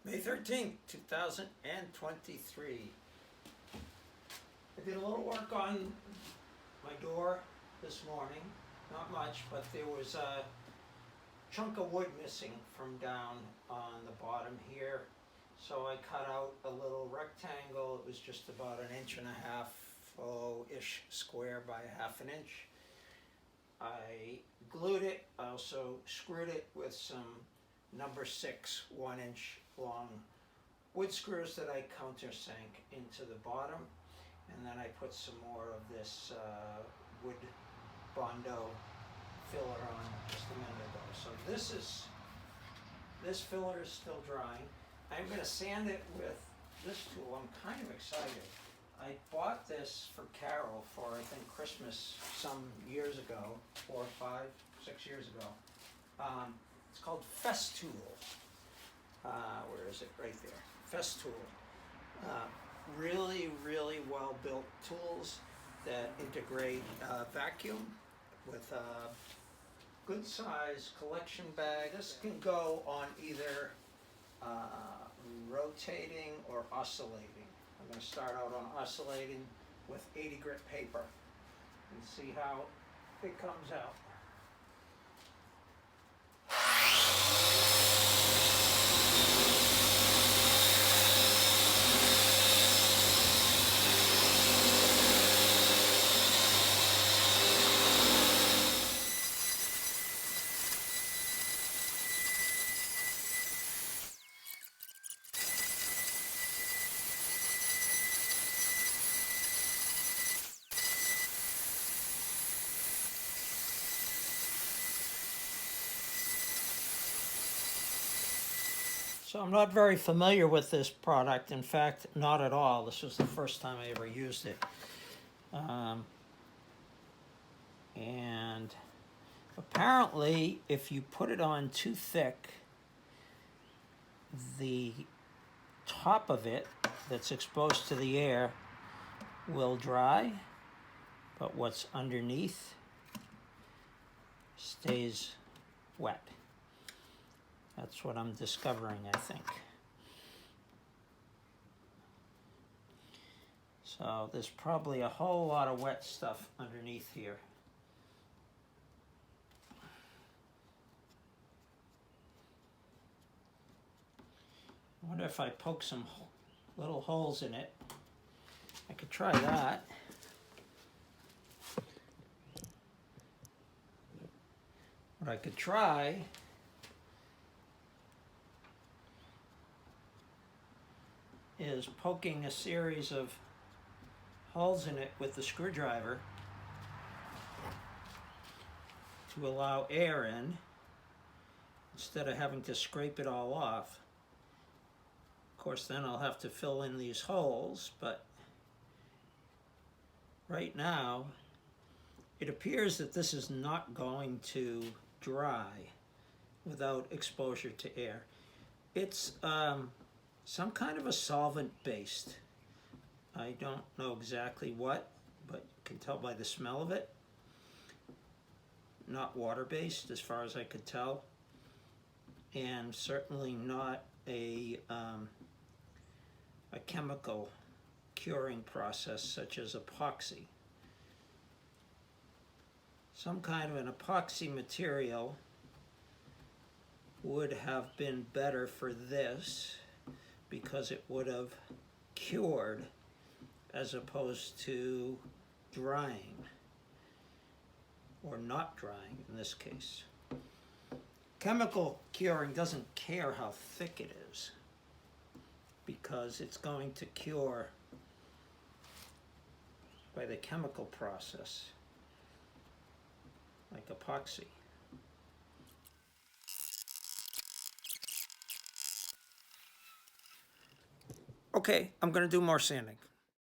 May 13th, 2023. I did a little work on my door this morning. Not much, but there was a chunk of wood missing from down on the bottom here. So I cut out a little rectangle. It was just about 1.5-ish square by 1/2 inch. I glued it. I also screwed it with some number 6 1-inch long wood screws that I countersank into the bottom, and then I put some more of this wood Bondo filler on just a minute ago. So this filler is still drying. I'm going to sand it with this tool. I'm kind of excited. I bought this for Carol for, I think, Christmas some years ago, 4, 5, 6 years ago. It's called Festool. Where is it? Right there. Festool. Really, really well built tools that integrate vacuum with a good size collection bag. This can go on either rotating or oscillating. I'm going to start out on oscillating with 80 grit paper and see how it comes out. So I'm not very familiar with this product. In fact, not at all. This was the first time I ever used it. And apparently, if you put it on too thick, the top of it that's exposed to the air will dry, but what's underneath stays wet. That's what I'm discovering, I think. So there's probably a whole lot of wet stuff underneath here. I wonder if I poke some little holes in it. I could try that. What I could try is poking a series of holes in it with the screwdriver to allow air in instead of having to scrape it all off. Of course, then I'll have to fill in these holes, but right now it appears that this is not going to dry without exposure to air. It's some kind of a solvent based. I don't know exactly what, but you can tell by the smell of it. Not water based as far as I could tell, and certainly not a chemical curing process such as epoxy. Some kind of an epoxy material would have been better for this, because it would have cured as opposed to drying, or not drying in this case. Chemical curing doesn't care how thick it is, because it's going to cure by the chemical process, like epoxy. Okay, I'm going to do more sanding.